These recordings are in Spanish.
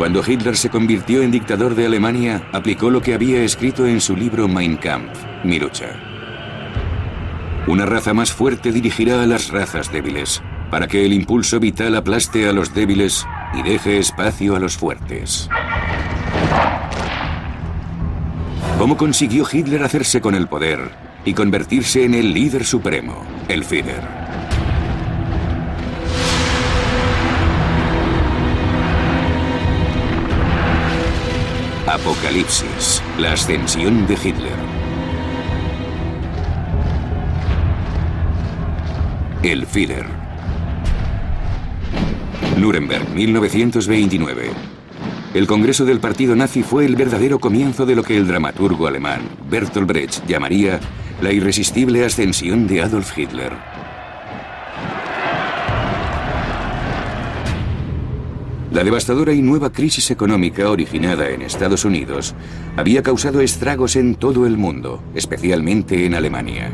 Cuando Hitler se convirtió en dictador de Alemania, aplicó lo que había escrito en su libro Mein Kampf, Mi lucha. Una raza más fuerte dirigirá a las razas débiles, para que el impulso vital aplaste a los débiles y deje espacio a los fuertes. ¿Cómo consiguió Hitler hacerse con el poder y convertirse en el líder supremo, el Führer? Apocalipsis, la ascensión de Hitler. El Führer. Nuremberg, 1929. El Congreso del Partido Nazi fue el verdadero comienzo de lo que el dramaturgo alemán Bertolt Brecht llamaría la irresistible ascensión de Adolf Hitler. La devastadora y nueva crisis económica originada en Estados Unidos había causado estragos en todo el mundo, especialmente en Alemania.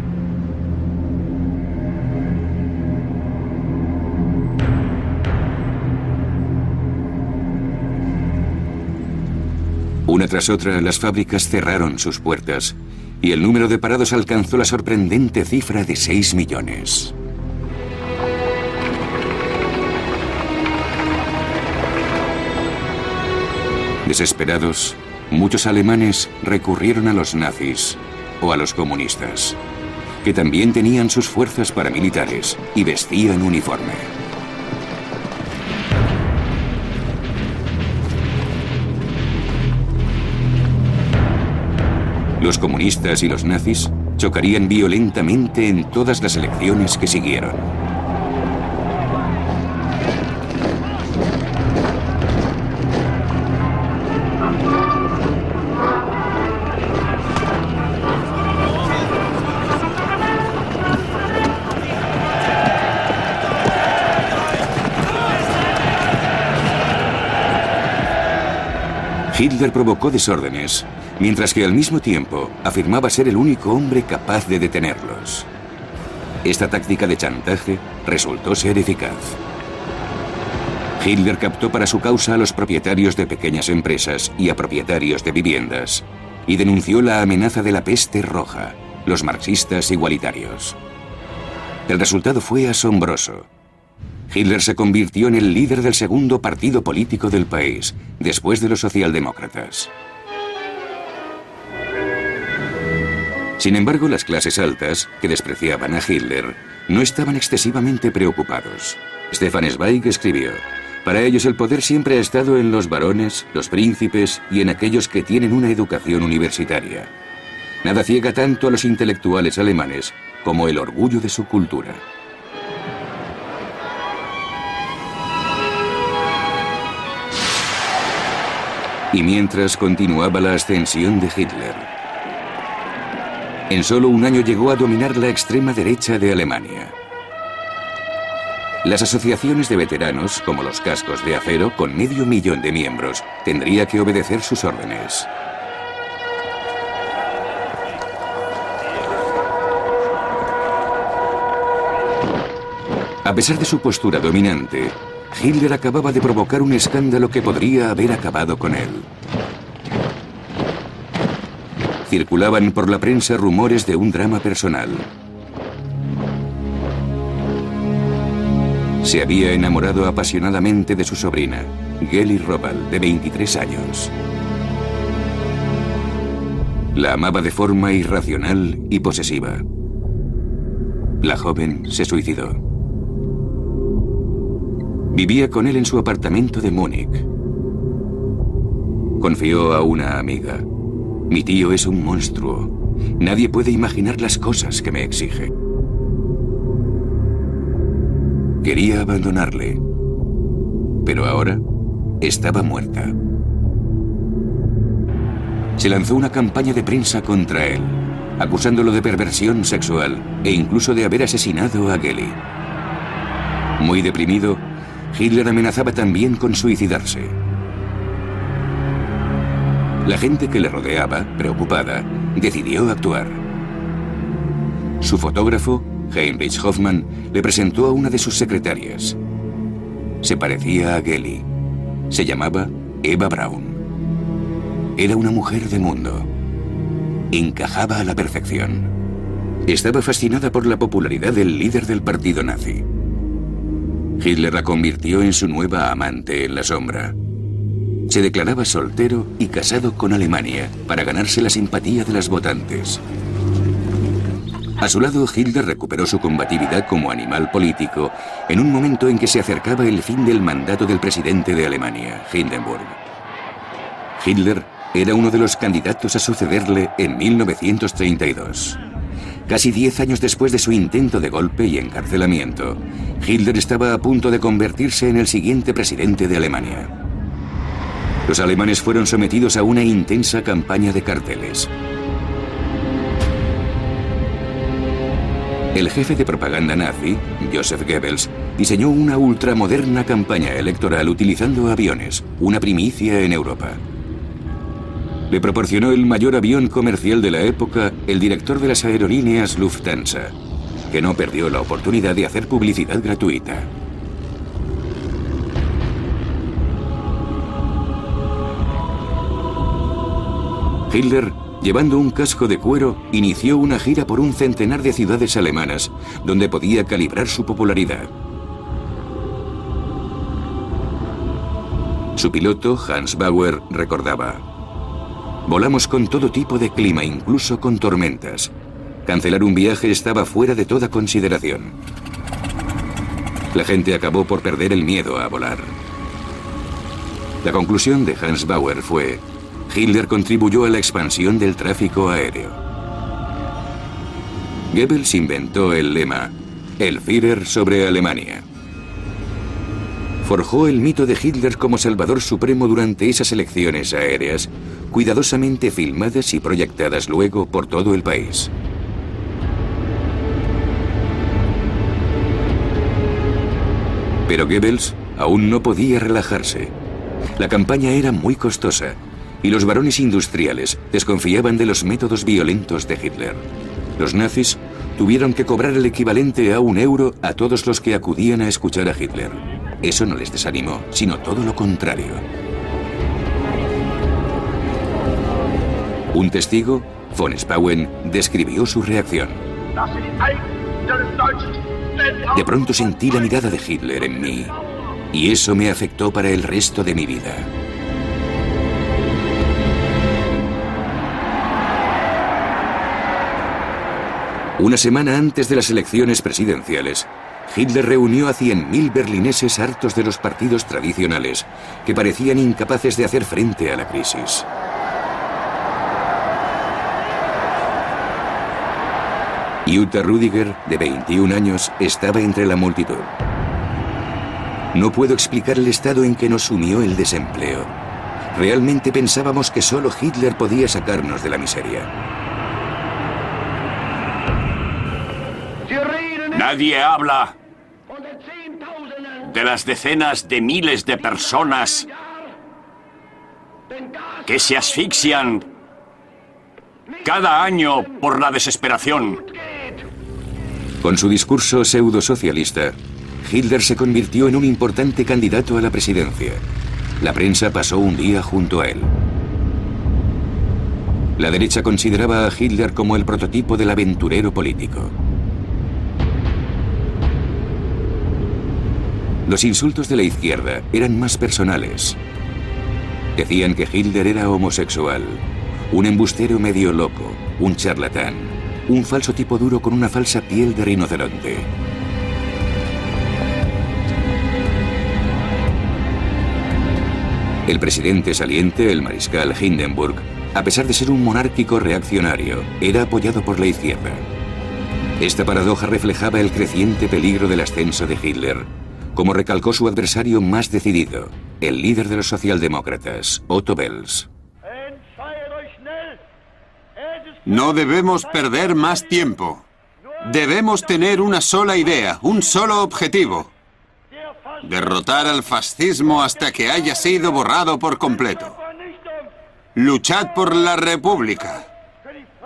Una tras otra, las fábricas cerraron sus puertas y el número de parados alcanzó la sorprendente cifra de 6 millones. Desesperados, muchos alemanes recurrieron a los nazis o a los comunistas, que también tenían sus fuerzas paramilitares y vestían uniforme. Los comunistas y los nazis chocarían violentamente en todas las elecciones que siguieron. Hitler provocó desórdenes, mientras que al mismo tiempo afirmaba ser el único hombre capaz de detenerlos. Esta táctica de chantaje resultó ser eficaz. Hitler captó para su causa a los propietarios de pequeñas empresas y a propietarios de viviendas, y denunció la amenaza de la peste roja, los marxistas igualitarios. El resultado fue asombroso. Hitler se convirtió en el líder del segundo partido político del país, después de los socialdemócratas. Sin embargo, las clases altas, que despreciaban a Hitler, no estaban excesivamente preocupados. Stefan Zweig escribió: para ellos el poder siempre ha estado en los varones, los príncipes y en aquellos que tienen una educación universitaria. Nada ciega tanto a los intelectuales alemanes como el orgullo de su cultura. Y mientras continuaba la ascensión de Hitler, en solo un año llegó a dominar la extrema derecha de Alemania. Las asociaciones de veteranos, como los Cascos de Acero, con 500.000 de miembros, tendría que obedecer sus órdenes. A pesar de su postura dominante, Hitler acababa de provocar un escándalo que podría haber acabado con él. Circulaban por la prensa rumores de un drama personal. Se había enamorado apasionadamente de su sobrina, Geli Robal, de 23 años. La amaba de forma irracional y posesiva. La joven se suicidó. Vivía con él en su apartamento de Múnich. Confió a una amiga: mi tío es un monstruo. Nadie puede imaginar las cosas que me exige. Quería abandonarle, pero ahora estaba muerta. Se lanzó una campaña de prensa contra él, acusándolo de perversión sexual e incluso de haber asesinado a Geli. Muy deprimido, Hitler amenazaba también con suicidarse. La gente que le rodeaba, preocupada, decidió actuar. Su fotógrafo, Heinrich Hoffmann, le presentó a una de sus secretarias. Se parecía a Geli. Se llamaba Eva Braun. Era una mujer de mundo. Encajaba a la perfección. Estaba fascinada por la popularidad del líder del partido nazi. Hitler la convirtió en su nueva amante en la sombra. Se declaraba soltero y casado con Alemania para ganarse la simpatía de las votantes. A su lado, Hitler recuperó su combatividad como animal político en un momento en que se acercaba el fin del mandato del presidente de Alemania, Hindenburg. Hitler era uno de los candidatos a sucederle en 1932. Casi 10 años después de su intento de golpe y encarcelamiento, Hitler estaba a punto de convertirse en el siguiente presidente de Alemania. Los alemanes fueron sometidos a una intensa campaña de carteles. El jefe de propaganda nazi, Joseph Goebbels, diseñó una ultramoderna campaña electoral utilizando aviones, una primicia en Europa. Le proporcionó el mayor avión comercial de la época el director de las aerolíneas Lufthansa, que no perdió la oportunidad de hacer publicidad gratuita. Hitler, llevando un casco de cuero, inició una gira por un centenar de ciudades alemanas, donde podía calibrar su popularidad. Su piloto, Hans Bauer, recordaba: volamos con todo tipo de clima, incluso con tormentas. Cancelar un viaje estaba fuera de toda consideración. La gente acabó por perder el miedo a volar. La conclusión de Hans Bauer fue: Hitler contribuyó a la expansión del tráfico aéreo. Goebbels inventó el lema «El Führer sobre Alemania». Forjó el mito de Hitler como salvador supremo durante esas elecciones aéreas, cuidadosamente filmadas y proyectadas luego por todo el país. Pero Goebbels aún no podía relajarse. La campaña era muy costosa y los varones industriales desconfiaban de los métodos violentos de Hitler. Los nazis tuvieron que cobrar el equivalente a €1 a todos los que acudían a escuchar a Hitler. Eso no les desanimó, sino todo lo contrario. Un testigo, von Spauen, describió su reacción. De pronto sentí la mirada de Hitler en mí, y eso me afectó para el resto de mi vida. Una semana antes de las elecciones presidenciales, Hitler reunió a 100.000 berlineses hartos de los partidos tradicionales, que parecían incapaces de hacer frente a la crisis. Jutta Rüdiger, de 21 años, estaba entre la multitud. No puedo explicar el estado en que nos sumió el desempleo. Realmente pensábamos que solo Hitler podía sacarnos de la miseria. Nadie habla de las decenas de miles de personas que se asfixian cada año por la desesperación. Con su discurso pseudo-socialista, Hitler se convirtió en un importante candidato a la presidencia. La prensa pasó un día junto a él. La derecha consideraba a Hitler como el prototipo del aventurero político. Los insultos de la izquierda eran más personales. Decían que Hitler era homosexual, un embustero medio loco, un charlatán, un falso tipo duro con una falsa piel de rinoceronte. El presidente saliente, el mariscal Hindenburg, a pesar de ser un monárquico reaccionario, era apoyado por la izquierda. Esta paradoja reflejaba el creciente peligro del ascenso de Hitler, como recalcó su adversario más decidido, el líder de los socialdemócratas, Otto Wels. No debemos perder más tiempo. Debemos tener una sola idea, un solo objetivo: derrotar al fascismo hasta que haya sido borrado por completo. Luchad por la República,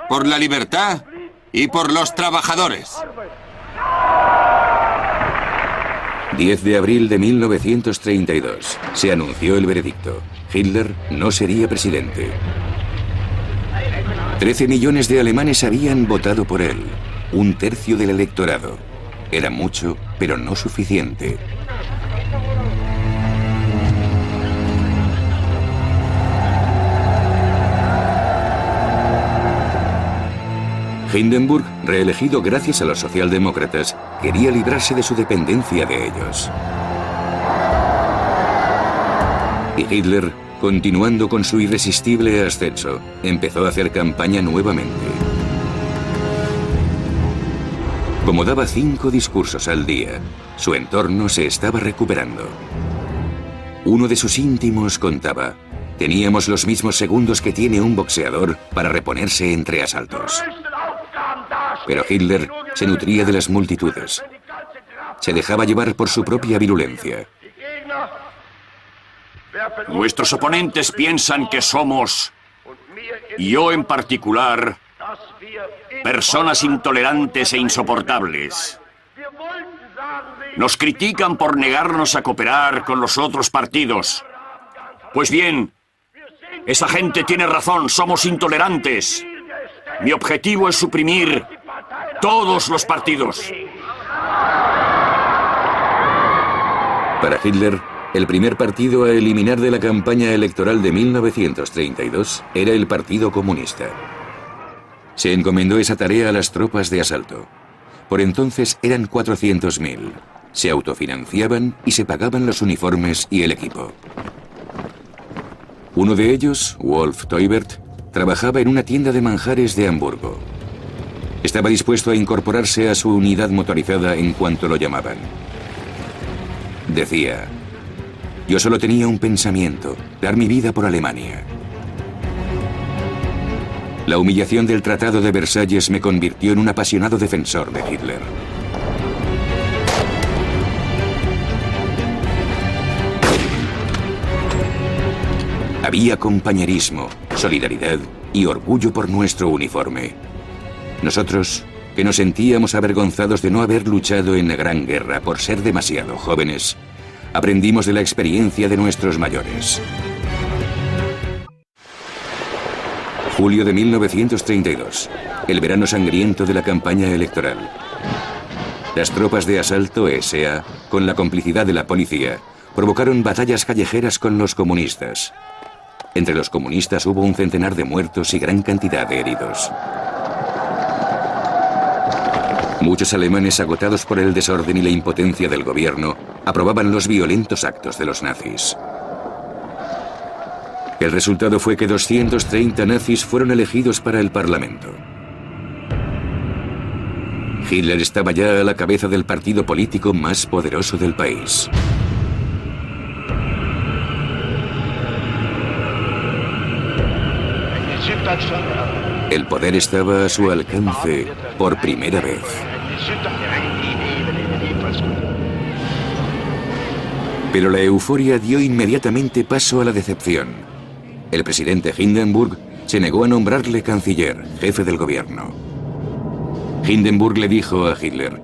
por la libertad y por los trabajadores. 10 de abril de 1932. Se anunció el veredicto. Hitler no sería presidente. 13 millones de alemanes habían votado por él. Un tercio del electorado. Era mucho, pero no suficiente. Hindenburg, reelegido gracias a los socialdemócratas, quería librarse de su dependencia de ellos. Y Hitler, continuando con su irresistible ascenso, empezó a hacer campaña nuevamente. Como daba 5 discursos al día, su entorno se estaba recuperando. Uno de sus íntimos contaba: teníamos los mismos segundos que tiene un boxeador para reponerse entre asaltos. Pero Hitler se nutría de las multitudes. Se dejaba llevar por su propia virulencia. Nuestros oponentes piensan que somos, y yo en particular, personas intolerantes e insoportables. Nos critican por negarnos a cooperar con los otros partidos. Pues bien, esa gente tiene razón, somos intolerantes. Mi objetivo es suprimir todos los partidos. Para Hitler, el primer partido a eliminar de la campaña electoral de 1932 era el Partido Comunista. Se encomendó esa tarea a las tropas de asalto. Por entonces eran 400.000. Se autofinanciaban y se pagaban los uniformes y el equipo. Uno de ellos, Wolf Teubert, trabajaba en una tienda de manjares de Hamburgo. Estaba dispuesto a incorporarse a su unidad motorizada en cuanto lo llamaban. Decía: yo solo tenía un pensamiento, dar mi vida por Alemania. La humillación del Tratado de Versalles me convirtió en un apasionado defensor de Hitler. Había compañerismo, solidaridad y orgullo por nuestro uniforme. Nosotros, que nos sentíamos avergonzados de no haber luchado en la Gran Guerra por ser demasiado jóvenes, aprendimos de la experiencia de nuestros mayores. Julio de 1932, el verano sangriento de la campaña electoral. Las tropas de asalto SA, con la complicidad de la policía, provocaron batallas callejeras con los comunistas. Entre los comunistas hubo un centenar de muertos y gran cantidad de heridos. Muchos alemanes, agotados por el desorden y la impotencia del gobierno, aprobaban los violentos actos de los nazis. El resultado fue que 230 nazis fueron elegidos para el Parlamento. Hitler estaba ya a la cabeza del partido político más poderoso del país. El poder estaba a su alcance por primera vez. Pero la euforia dio inmediatamente paso a la decepción. El presidente Hindenburg se negó a nombrarle canciller, jefe del gobierno. Hindenburg le dijo a Hitler: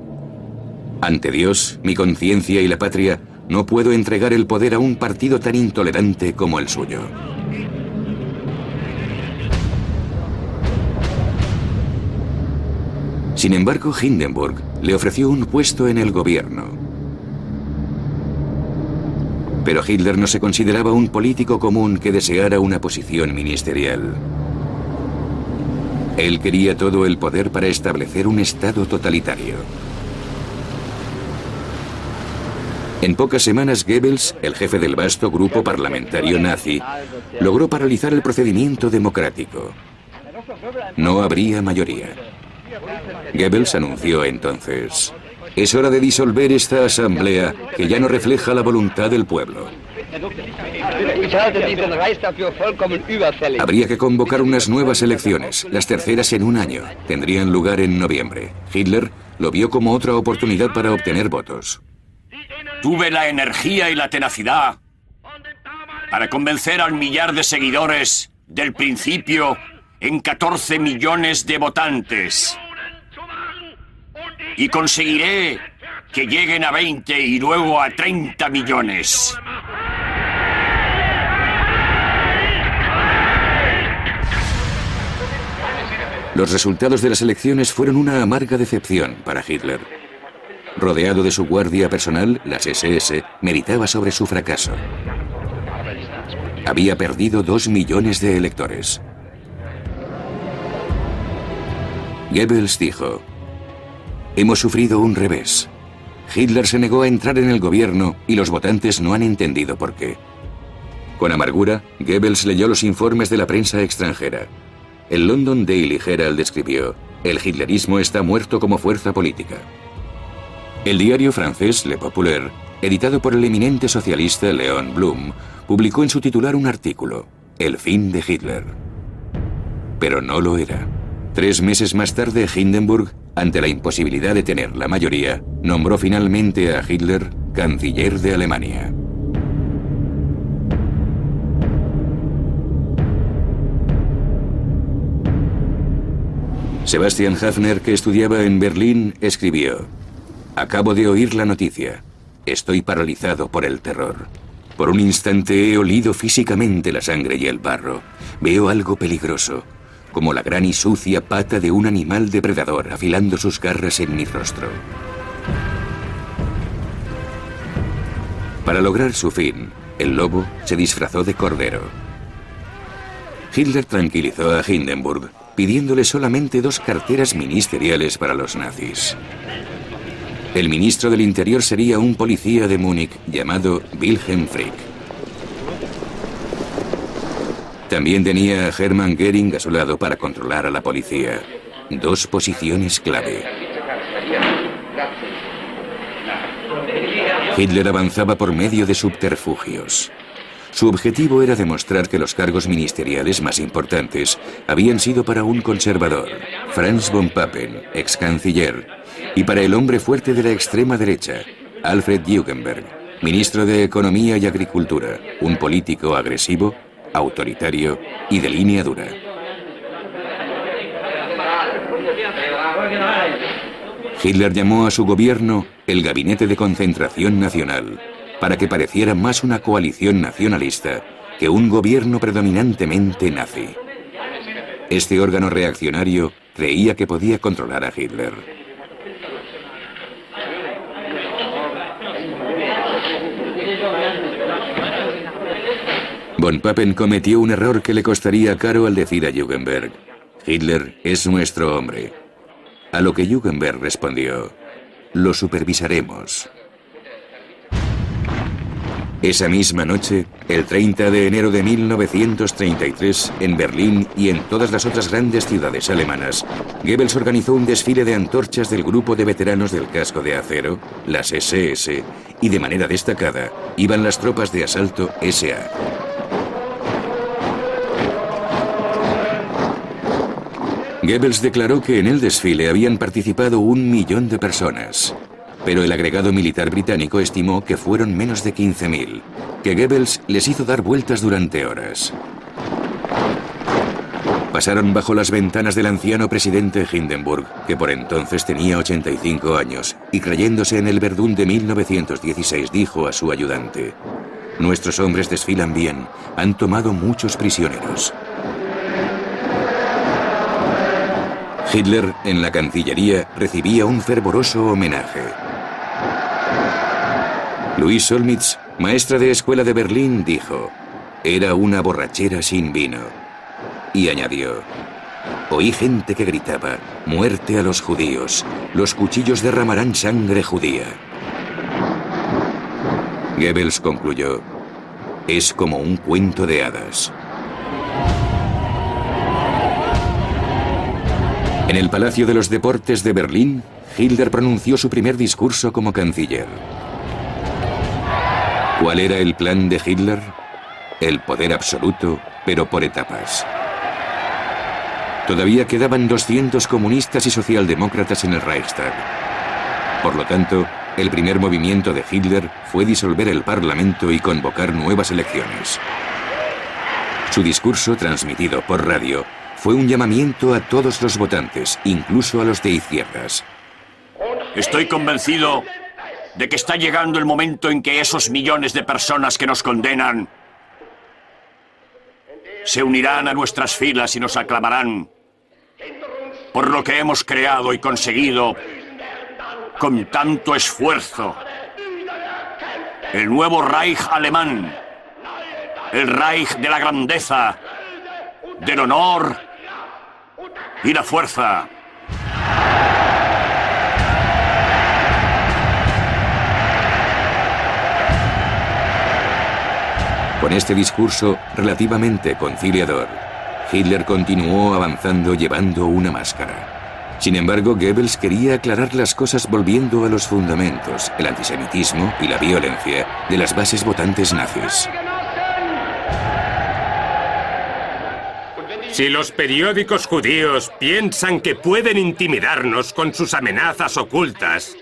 ante Dios, mi conciencia y la patria, no puedo entregar el poder a un partido tan intolerante como el suyo. Sin embargo, Hindenburg le ofreció un puesto en el gobierno. Pero Hitler no se consideraba un político común que deseara una posición ministerial. Él quería todo el poder para establecer un estado totalitario. En pocas semanas, Goebbels, el jefe del vasto grupo parlamentario nazi, logró paralizar el procedimiento democrático. No habría mayoría. Goebbels anunció entonces: es hora de disolver esta asamblea que ya no refleja la voluntad del pueblo. Habría que convocar unas nuevas elecciones, las terceras en un año. Tendrían lugar en noviembre. Hitler lo vio como otra oportunidad para obtener votos. Tuve la energía y la tenacidad para convencer al millar de seguidores del principio en 14 millones de votantes. Y conseguiré que lleguen a 20 y luego a 30 millones. Los resultados de las elecciones fueron una amarga decepción para Hitler. Rodeado de su guardia personal, las SS, meditaba sobre su fracaso. Había perdido 2 millones de electores. Goebbels dijo: hemos sufrido un revés. Hitler se negó a entrar en el gobierno y los votantes no han entendido por qué. Con amargura, Goebbels leyó los informes de la prensa extranjera. El London Daily Herald escribió: el hitlerismo está muerto como fuerza política. El diario francés Le Populaire, editado por el eminente socialista Léon Blum, publicó en su titular un artículo: el fin de Hitler. Pero no lo era. 3 meses más tarde, Hindenburg, ante la imposibilidad de tener la mayoría, nombró finalmente a Hitler canciller de Alemania. Sebastian Haffner, que estudiaba en Berlín, escribió: acabo de oír la noticia. Estoy paralizado por el terror. Por un instante he olido físicamente la sangre y el barro. Veo algo peligroso, como la gran y sucia pata de un animal depredador afilando sus garras en mi rostro. Para lograr su fin, el lobo se disfrazó de cordero. Hitler tranquilizó a Hindenburg, pidiéndole solamente 2 carteras ministeriales para los nazis. El ministro del Interior sería un policía de Múnich llamado Wilhelm Frick. También tenía a Hermann Göring a su lado para controlar a la policía. 2 posiciones clave. Hitler avanzaba por medio de subterfugios. Su objetivo era demostrar que los cargos ministeriales más importantes habían sido para un conservador, Franz von Papen, ex canciller, y para el hombre fuerte de la extrema derecha, Alfred Jugenberg, ministro de Economía y Agricultura, un político agresivo, autoritario y de línea dura. Hitler llamó a su gobierno el Gabinete de Concentración Nacional, para que pareciera más una coalición nacionalista que un gobierno predominantemente nazi. Este órgano reaccionario creía que podía controlar a Hitler. Von Papen cometió un error que le costaría caro al decir a Jugenberg: Hitler es nuestro hombre. A lo que Jugenberg respondió: lo supervisaremos. Esa misma noche, el 30 de enero de 1933, en Berlín y en todas las otras grandes ciudades alemanas, Goebbels organizó un desfile de antorchas del grupo de veteranos del casco de acero, las SS, y de manera destacada iban las tropas de asalto SA. Goebbels declaró que en el desfile habían participado 1 millón de personas. Pero el agregado militar británico estimó que fueron menos de 15.000, que Goebbels les hizo dar vueltas durante horas. Pasaron bajo las ventanas del anciano presidente Hindenburg, que por entonces tenía 85 años, y creyéndose en el Verdún de 1916 dijo a su ayudante: nuestros hombres desfilan bien, han tomado muchos prisioneros. Hitler, en la Cancillería, recibía un fervoroso homenaje. Louise Solmitz, maestra de escuela de Berlín, dijo: era una borrachera sin vino. Y añadió: oí gente que gritaba: muerte a los judíos, los cuchillos derramarán sangre judía. Goebbels concluyó: es como un cuento de hadas. En el Palacio de los Deportes de Berlín, Hitler pronunció su primer discurso como canciller. ¿Cuál era el plan de Hitler? El poder absoluto, pero por etapas. Todavía quedaban 200 comunistas y socialdemócratas en el Reichstag. Por lo tanto, el primer movimiento de Hitler fue disolver el Parlamento y convocar nuevas elecciones. Su discurso, transmitido por radio, fue un llamamiento a todos los votantes, incluso a los de izquierdas. Estoy convencido de que está llegando el momento en que esos millones de personas que nos condenan se unirán a nuestras filas y nos aclamarán por lo que hemos creado y conseguido con tanto esfuerzo. El nuevo Reich alemán, el Reich de la grandeza, del honor y la fuerza. Con este discurso relativamente conciliador, Hitler continuó avanzando llevando una máscara. Sin embargo, Goebbels quería aclarar las cosas volviendo a los fundamentos, el antisemitismo y la violencia de las bases votantes nazis. Si los periódicos judíos piensan que pueden intimidarnos con sus amenazas ocultas,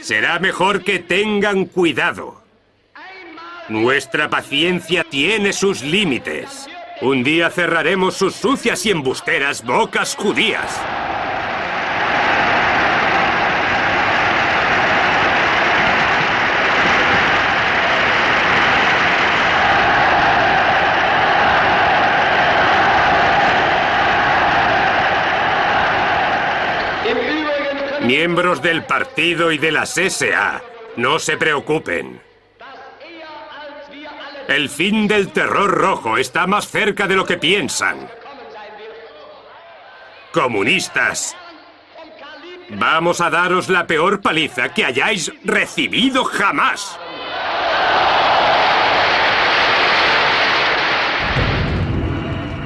será mejor que tengan cuidado. Nuestra paciencia tiene sus límites. Un día cerraremos sus sucias y embusteras bocas judías. Miembros del partido y de las SA, no se preocupen. El fin del terror rojo está más cerca de lo que piensan. Comunistas, vamos a daros la peor paliza que hayáis recibido jamás.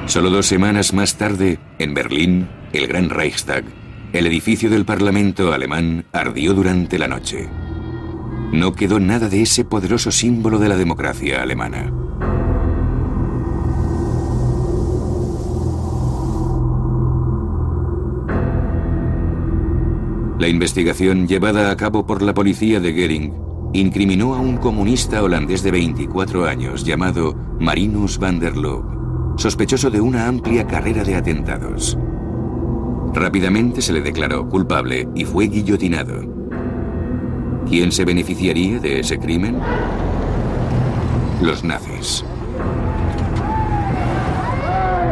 Solo 2 semanas más tarde, en Berlín, el Gran Reichstag, el edificio del Parlamento alemán, ardió durante la noche. No quedó nada de ese poderoso símbolo de la democracia alemana. La investigación llevada a cabo por la policía de Göring incriminó a un comunista holandés de 24 años llamado Marinus van der Lubbe, sospechoso de una amplia carrera de atentados. Rápidamente se le declaró culpable y fue guillotinado. ¿Quién se beneficiaría de ese crimen? Los nazis.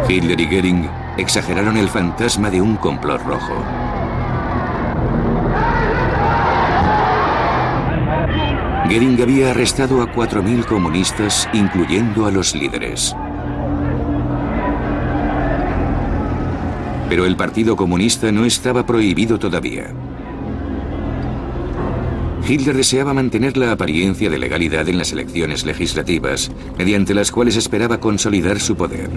Hitler y Göring exageraron el fantasma de un complot rojo. Göring había arrestado a 4.000 comunistas, incluyendo a los líderes. Pero el Partido Comunista no estaba prohibido todavía. Hitler deseaba mantener la apariencia de legalidad en las elecciones legislativas, mediante las cuales esperaba consolidar su poder.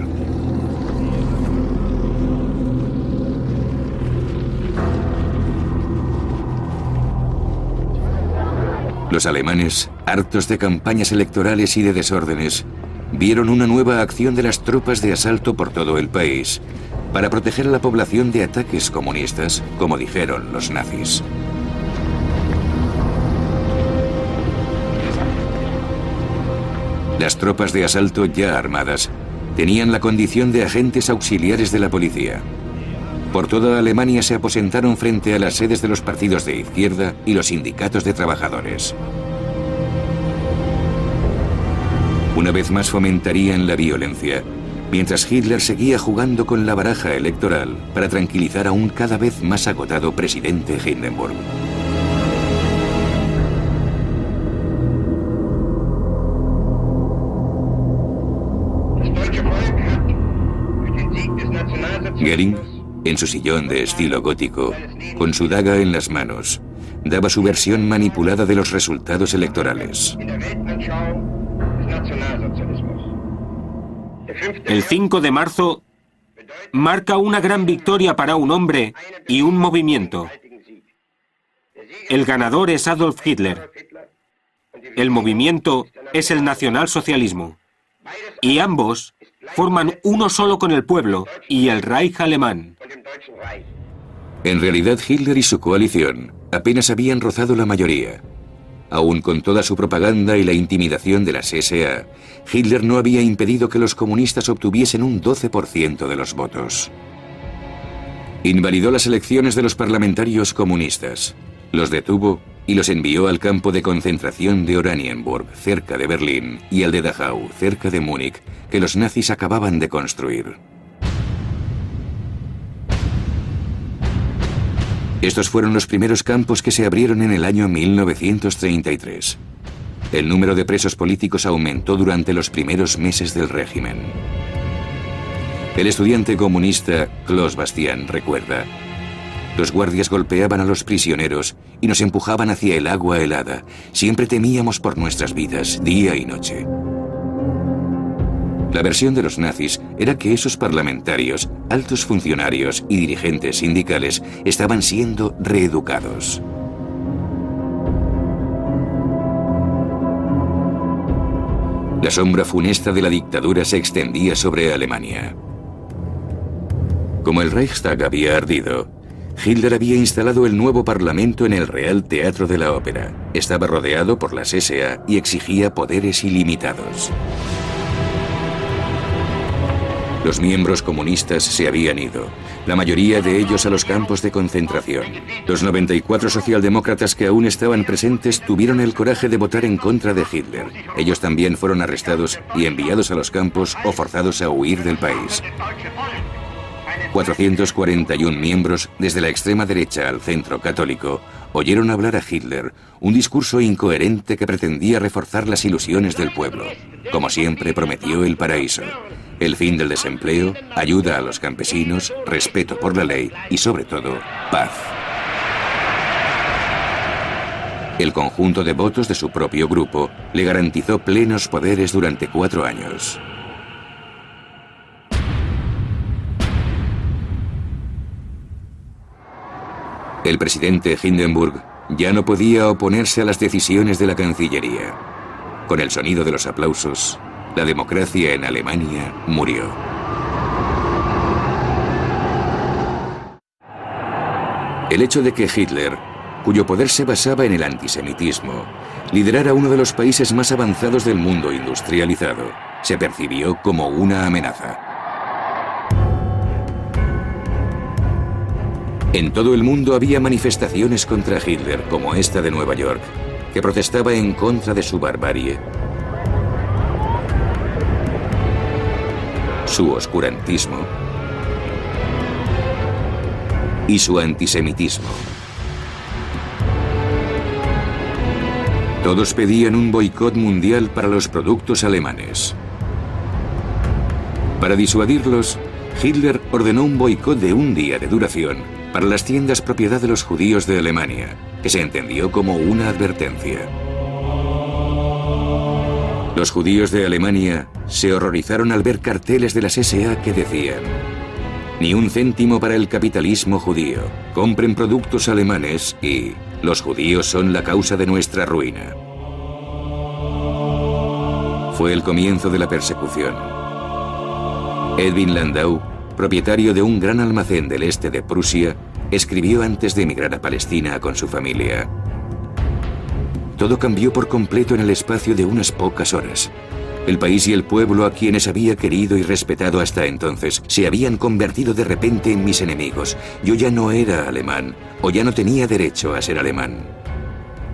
Los alemanes, hartos de campañas electorales y de desórdenes, vieron una nueva acción de las tropas de asalto por todo el país, para proteger a la población de ataques comunistas, como dijeron los nazis. Las tropas de asalto ya armadas tenían la condición de agentes auxiliares de la policía. Por toda Alemania se aposentaron frente a las sedes de los partidos de izquierda y los sindicatos de trabajadores. Una vez más fomentarían la violencia, mientras Hitler seguía jugando con la baraja electoral para tranquilizar a un cada vez más agotado presidente Hindenburg. Göring, en su sillón de estilo gótico, con su daga en las manos, daba su versión manipulada de los resultados electorales. El 5 de marzo marca una gran victoria para un hombre y un movimiento. El ganador es Adolf Hitler. El movimiento es el nacionalsocialismo. Y ambos forman uno solo con el pueblo y el Reich alemán. En realidad, Hitler y su coalición apenas habían rozado la mayoría. Aún con toda su propaganda y la intimidación de las SA, Hitler no había impedido que los comunistas obtuviesen un 12% de los votos. Invalidó las elecciones de los parlamentarios comunistas, los detuvo y los envió al campo de concentración de Oranienburg, cerca de Berlín, y al de Dachau, cerca de Múnich, que los nazis acababan de construir. Estos fueron los primeros campos que se abrieron en el año 1933. El número de presos políticos aumentó durante los primeros meses del régimen. El estudiante comunista Klaus Bastian recuerda: los guardias golpeaban a los prisioneros y nos empujaban hacia el agua helada. Siempre temíamos por nuestras vidas, día y noche. La versión de los nazis era que esos parlamentarios, altos funcionarios y dirigentes sindicales estaban siendo reeducados. La sombra funesta de la dictadura se extendía sobre Alemania. Como el Reichstag había ardido, Hitler había instalado el nuevo parlamento en el Real Teatro de la Ópera. Estaba rodeado por las SA y exigía poderes ilimitados. Los miembros comunistas se habían ido, la mayoría de ellos a los campos de concentración. Los 94 socialdemócratas que aún estaban presentes tuvieron el coraje de votar en contra de Hitler. Ellos también fueron arrestados y enviados a los campos o forzados a huir del país. 441 miembros, desde la extrema derecha al centro católico, oyeron hablar a Hitler, un discurso incoherente que pretendía reforzar las ilusiones del pueblo. Como siempre, prometió el paraíso, el fin del desempleo, ayuda a los campesinos, respeto por la ley y, sobre todo, paz. El conjunto de votos de su propio grupo le garantizó plenos poderes durante 4 años. El presidente Hindenburg ya no podía oponerse a las decisiones de la Cancillería. Con el sonido de los aplausos, la democracia en Alemania murió. El hecho de que Hitler, cuyo poder se basaba en el antisemitismo, liderara uno de los países más avanzados del mundo industrializado, se percibió como una amenaza. En todo el mundo había manifestaciones contra Hitler, como esta de Nueva York, que protestaba en contra de su barbarie, su oscurantismo y su antisemitismo. Todos pedían un boicot mundial para los productos alemanes. Para disuadirlos, Hitler ordenó un boicot de 1 día de duración para las tiendas propiedad de los judíos de Alemania, que se entendió como una advertencia. Los judíos de Alemania se horrorizaron al ver carteles de las SA que decían: ni un céntimo para el capitalismo judío, compren productos alemanes y los judíos son la causa de nuestra ruina. Fue el comienzo de la persecución. Edwin Landau, propietario de un gran almacén del este de Prusia, escribió antes de emigrar a Palestina con su familia: todo cambió por completo en el espacio de unas pocas horas. El país y el pueblo a quienes había querido y respetado hasta entonces se habían convertido de repente en mis enemigos. Yo ya no era alemán, o ya no tenía derecho a ser alemán.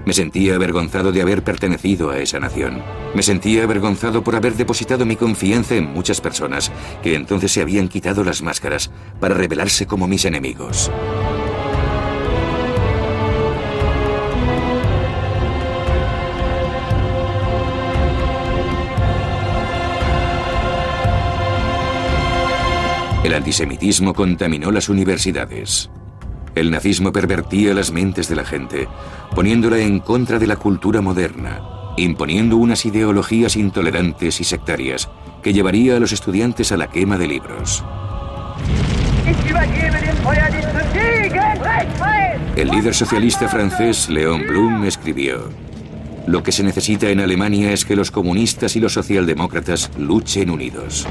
Me sentía avergonzado de haber pertenecido a esa nación. Me sentía avergonzado por haber depositado mi confianza en muchas personas que entonces se habían quitado las máscaras para revelarse como mis enemigos. El antisemitismo contaminó las universidades. El nazismo pervertía las mentes de la gente, poniéndola en contra de la cultura moderna, imponiendo unas ideologías intolerantes y sectarias que llevaría a los estudiantes a la quema de libros. El líder socialista francés Léon Blum escribió: lo que se necesita en Alemania es que los comunistas y los socialdemócratas luchen unidos.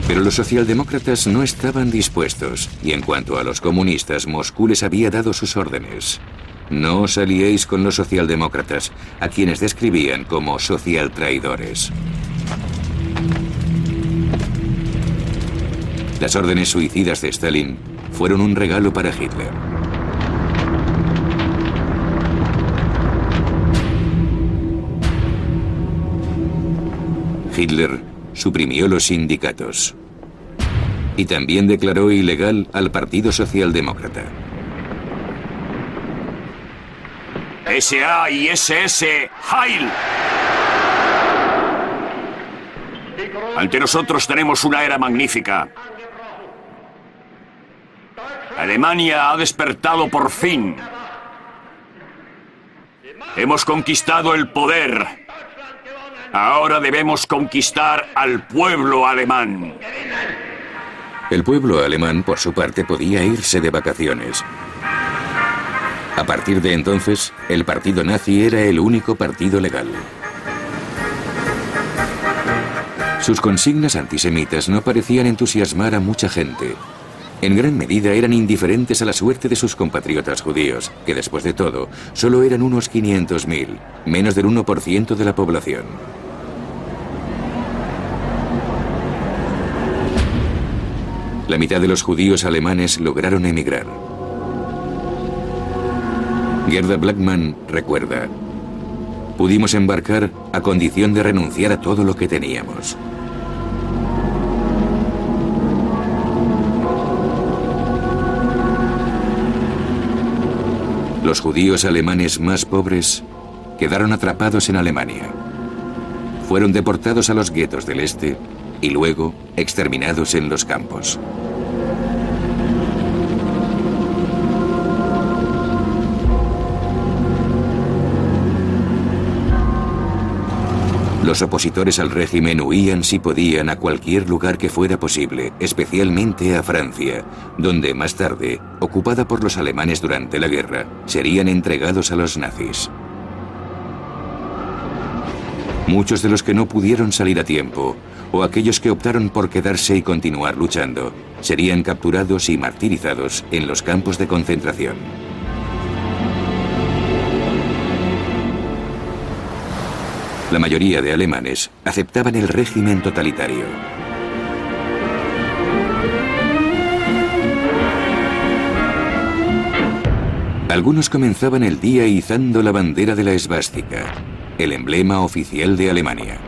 Pero los socialdemócratas no estaban dispuestos, y en cuanto a los comunistas, Moscú les había dado sus órdenes. No os aliéis con los socialdemócratas, a quienes describían como socialtraidores. Las órdenes suicidas de Stalin fueron un regalo para Hitler. Hitler suprimió los sindicatos y también declaró ilegal al Partido Socialdemócrata. SA y SS, Heil. Ante nosotros tenemos una era magnífica. Alemania ha despertado por fin. Hemos conquistado el poder. Ahora debemos conquistar al pueblo alemán. El pueblo alemán, por su parte, podía irse de vacaciones. A partir de entonces, el partido nazi era el único partido legal. Sus consignas antisemitas no parecían entusiasmar a mucha gente. En gran medida eran indiferentes a la suerte de sus compatriotas judíos, que después de todo, solo eran unos 500.000, menos del 1% de la población. La mitad de los judíos alemanes lograron emigrar. Gerda Blackman recuerda: pudimos embarcar a condición de renunciar a todo lo que teníamos. Los judíos alemanes más pobres quedaron atrapados en Alemania. Fueron deportados a los guetos del este y luego exterminados en los campos. Los opositores al régimen huían si podían a cualquier lugar que fuera posible, especialmente a Francia, donde más tarde, ocupada por los alemanes durante la guerra, serían entregados a los nazis. Muchos de los que no pudieron salir a tiempo, o aquellos que optaron por quedarse y continuar luchando, serían capturados y martirizados en los campos de concentración. La mayoría de alemanes aceptaban el régimen totalitario. Algunos comenzaban el día izando la bandera de la esvástica, el emblema oficial de Alemania.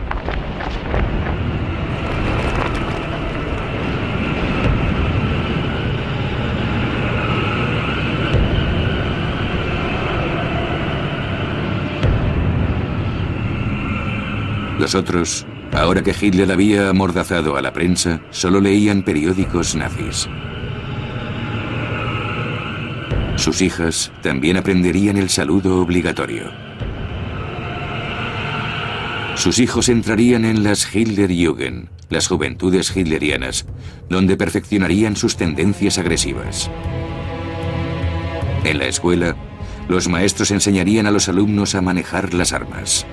Los otros, ahora que Hitler había amordazado a la prensa, solo leían periódicos nazis. Sus hijas también aprenderían el saludo obligatorio. Sus hijos entrarían en las Hitlerjugend, las juventudes hitlerianas, donde perfeccionarían sus tendencias agresivas. En la escuela, los maestros enseñarían a los alumnos a manejar las armas.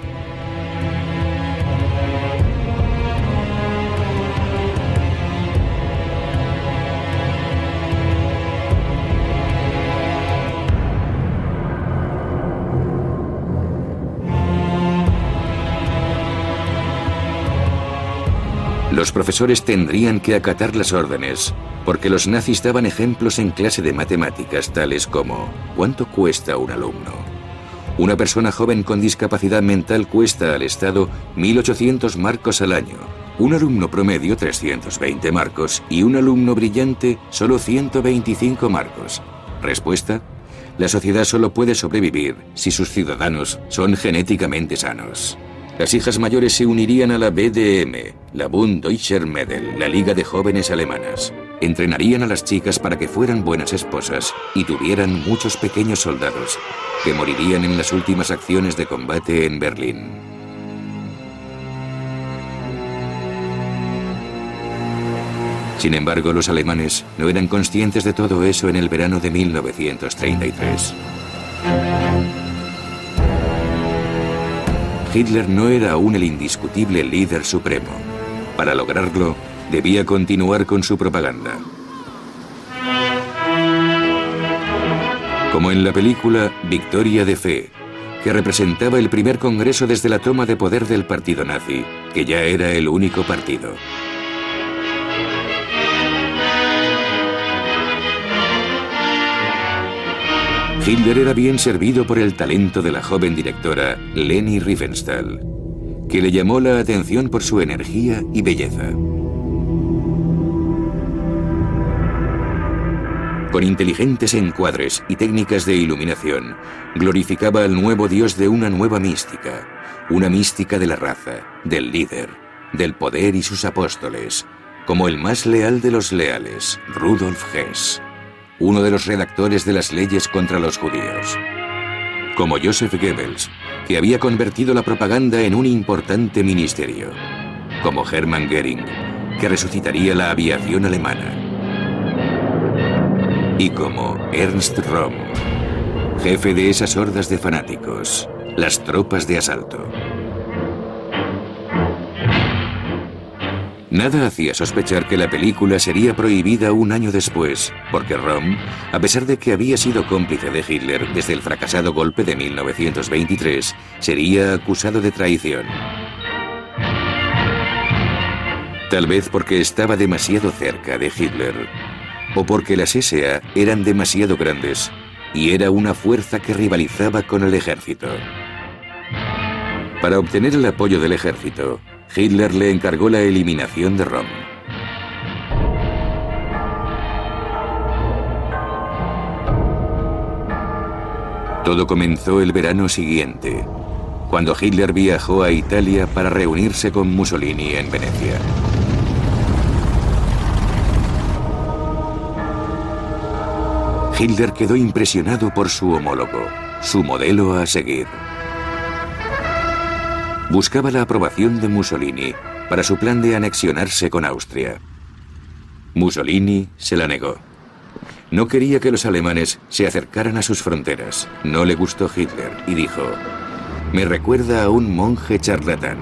Los profesores tendrían que acatar las órdenes, porque los nazis daban ejemplos en clase de matemáticas tales como: ¿cuánto cuesta un alumno? Una persona joven con discapacidad mental cuesta al Estado 1.800 marcos al año, un alumno promedio 320 marcos y un alumno brillante solo 125 marcos. Respuesta: la sociedad solo puede sobrevivir si sus ciudadanos son genéticamente sanos. Las hijas mayores se unirían a la BDM, la Bund Deutscher Mädel, la Liga de Jóvenes Alemanas. Entrenarían a las chicas para que fueran buenas esposas y tuvieran muchos pequeños soldados, que morirían en las últimas acciones de combate en Berlín. Sin embargo, los alemanes no eran conscientes de todo eso en el verano de 1933. Hitler no era aún el indiscutible líder supremo. Para lograrlo, debía continuar con su propaganda. Como en la película Victoria de Fe, que representaba el primer congreso desde la toma de poder del partido nazi, que ya era el único partido. Hitler era bien servido por el talento de la joven directora Leni Riefenstahl, que le llamó la atención por su energía y belleza. Con inteligentes encuadres y técnicas de iluminación, glorificaba al nuevo dios de una nueva mística, una mística de la raza, del líder, del poder y sus apóstoles, como el más leal de los leales, Rudolf Hess, uno de los redactores de las leyes contra los judíos. Como Joseph Goebbels, que había convertido la propaganda en un importante ministerio. Como Hermann Göring, que resucitaría la aviación alemana. Y como Ernst Röhm, jefe de esas hordas de fanáticos, las tropas de asalto. Nada hacía sospechar que la película sería prohibida un año después, porque Röhm, a pesar de que había sido cómplice de Hitler desde el fracasado golpe de 1923, sería acusado de traición. Tal vez porque estaba demasiado cerca de Hitler, o porque las SA eran demasiado grandes y era una fuerza que rivalizaba con el ejército. Para obtener el apoyo del ejército, Hitler le encargó la eliminación de Röhm. Todo comenzó el verano siguiente, cuando Hitler viajó a Italia para reunirse con Mussolini en Venecia. Hitler quedó impresionado por su homólogo, su modelo a seguir. Buscaba la aprobación de Mussolini para su plan de anexionarse con Austria. Mussolini se la negó. No quería que los alemanes se acercaran a sus fronteras. No le gustó Hitler y dijo: «Me recuerda a un monje charlatán».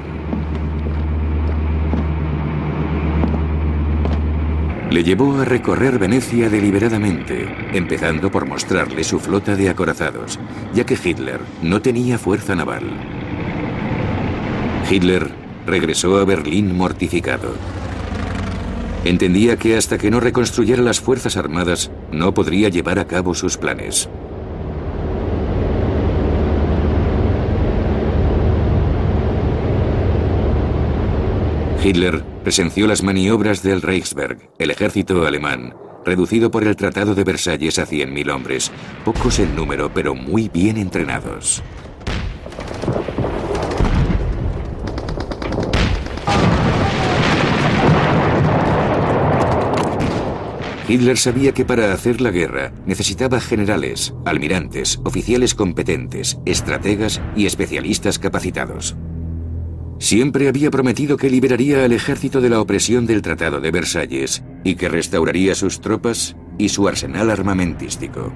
Le llevó a recorrer Venecia deliberadamente, empezando por mostrarle su flota de acorazados, ya que Hitler no tenía fuerza naval. Hitler regresó a Berlín mortificado. Entendía que hasta que no reconstruyera las fuerzas armadas, no podría llevar a cabo sus planes. Hitler presenció las maniobras del Reichswehr, el ejército alemán, reducido por el Tratado de Versalles a 100.000 hombres, pocos en número pero muy bien entrenados. Hitler sabía que para hacer la guerra necesitaba generales, almirantes, oficiales competentes, estrategas y especialistas capacitados. Siempre había prometido que liberaría al ejército de la opresión del Tratado de Versalles y que restauraría sus tropas y su arsenal armamentístico.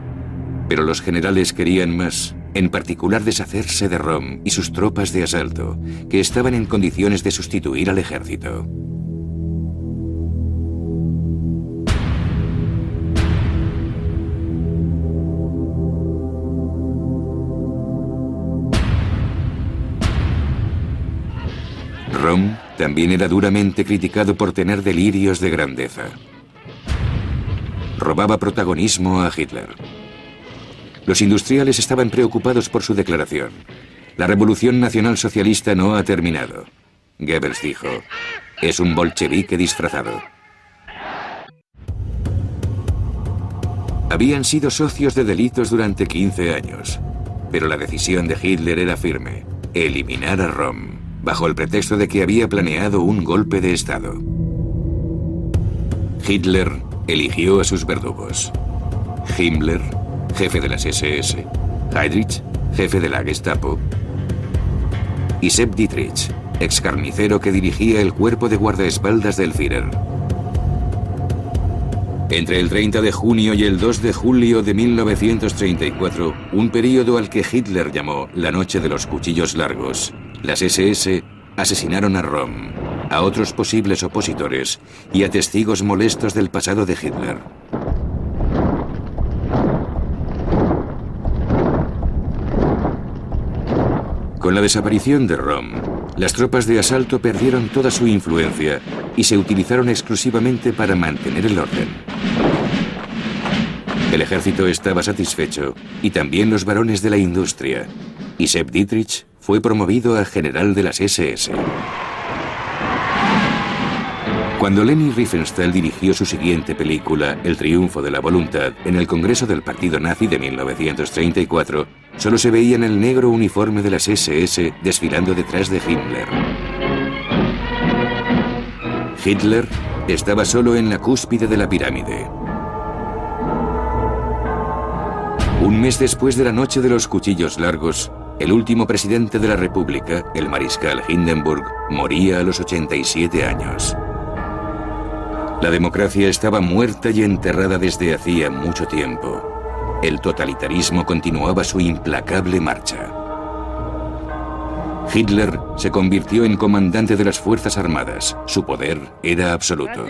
Pero los generales querían más, en particular deshacerse de Röhm y sus tropas de asalto, que estaban en condiciones de sustituir al ejército. Röhm también era duramente criticado por tener delirios de grandeza. Robaba protagonismo a Hitler. Los industriales estaban preocupados por su declaración. La revolución nacionalsocialista no ha terminado. Goebbels dijo: «Es un bolchevique disfrazado». Habían sido socios de delitos durante 15 años, pero la decisión de Hitler era firme: eliminar a Röhm, bajo el pretexto de que había planeado un golpe de Estado. Hitler eligió a sus verdugos: Himmler, jefe de las SS, Heydrich, jefe de la Gestapo, y Sepp Dietrich, ex carnicero que dirigía el cuerpo de guardaespaldas del Führer. Entre el 30 de junio y el 2 de julio de 1934, un período al que Hitler llamó la Noche de los Cuchillos Largos, las SS asesinaron a Röhm, a otros posibles opositores y a testigos molestos del pasado de Hitler. Con la desaparición de Röhm, las tropas de asalto perdieron toda su influencia y se utilizaron exclusivamente para mantener el orden. El ejército estaba satisfecho y también los varones de la industria, y Sepp Dietrich fue promovido a general de las SS. Cuando Leni Riefenstahl dirigió su siguiente película, El triunfo de la voluntad, en el Congreso del Partido Nazi de 1934, solo se veía en el negro uniforme de las SS desfilando detrás de Himmler. Hitler estaba solo en la cúspide de la pirámide. Un mes después de la noche de los cuchillos largos, el último presidente de la República, el mariscal Hindenburg, moría a los 87 años. La democracia estaba muerta y enterrada desde hacía mucho tiempo. El totalitarismo continuaba su implacable marcha. Hitler se convirtió en comandante de las Fuerzas Armadas. Su poder era absoluto.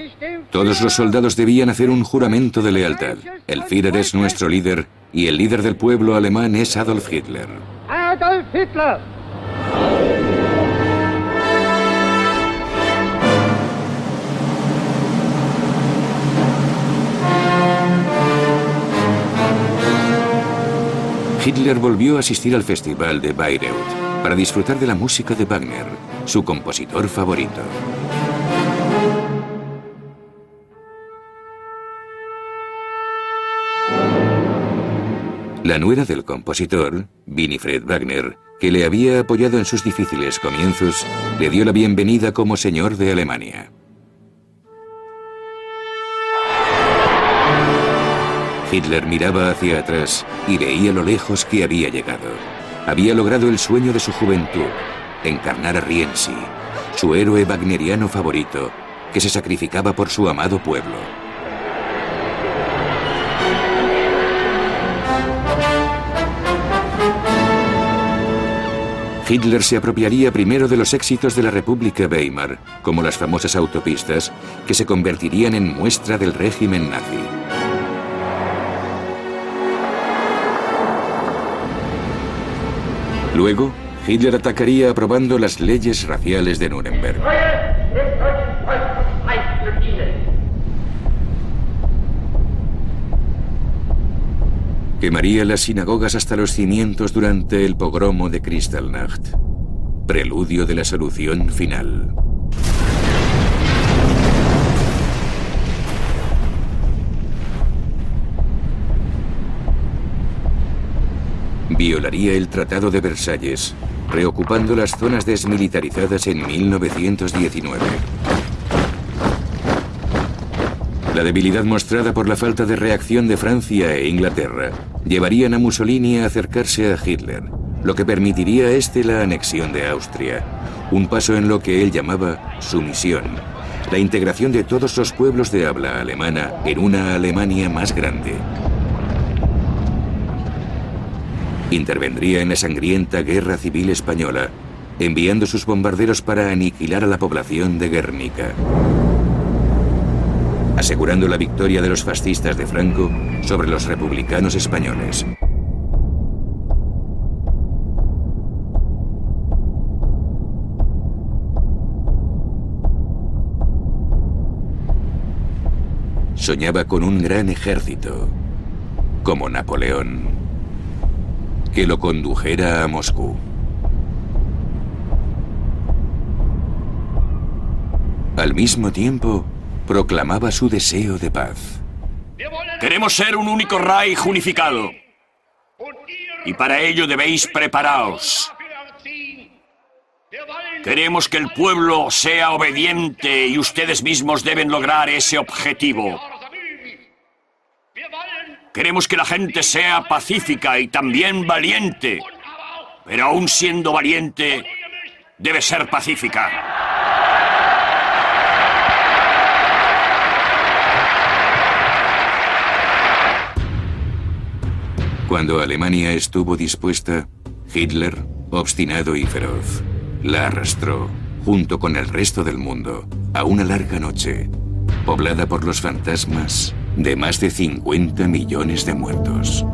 Todos los soldados debían hacer un juramento de lealtad. El Führer es nuestro líder y el líder del pueblo alemán es Adolf Hitler. Adolf Hitler! Hitler volvió a asistir al Festival de Bayreuth para disfrutar de la música de Wagner, su compositor favorito. La nuera del compositor, Winifred Wagner, que le había apoyado en sus difíciles comienzos, le dio la bienvenida como señor de Alemania. Hitler miraba hacia atrás y veía lo lejos que había llegado. Había logrado el sueño de su juventud, encarnar a Rienzi, su héroe wagneriano favorito, que se sacrificaba por su amado pueblo. Hitler se apropiaría primero de los éxitos de la República Weimar, como las famosas autopistas, que se convertirían en muestra del régimen nazi. Luego, Hitler atacaría aprobando las leyes raciales de Nuremberg. Quemaría las sinagogas hasta los cimientos durante el pogromo de Kristallnacht, preludio de la solución final. Violaría el Tratado de Versalles, reocupando las zonas desmilitarizadas en 1919. La debilidad mostrada por la falta de reacción de Francia e Inglaterra llevarían a Mussolini a acercarse a Hitler, lo que permitiría a este la anexión de Austria, un paso en lo que él llamaba sumisión, la integración de todos los pueblos de habla alemana en una Alemania más grande. Intervendría en la sangrienta Guerra Civil Española, enviando sus bombarderos para aniquilar a la población de Guernica, asegurando la victoria de los fascistas de Franco sobre los republicanos españoles. Soñaba con un gran ejército, como Napoleón, que lo condujera a Moscú. Al mismo tiempo, proclamaba su deseo de paz. Queremos ser un único Reich unificado. Y para ello debéis preparaos. Queremos que el pueblo sea obediente y ustedes mismos deben lograr ese objetivo. Queremos que la gente sea pacífica y también valiente. Pero aún siendo valiente, debe ser pacífica. Cuando Alemania estuvo dispuesta, Hitler, obstinado y feroz, la arrastró, junto con el resto del mundo, a una larga noche, poblada por los fantasmas de más de 50 millones de muertos.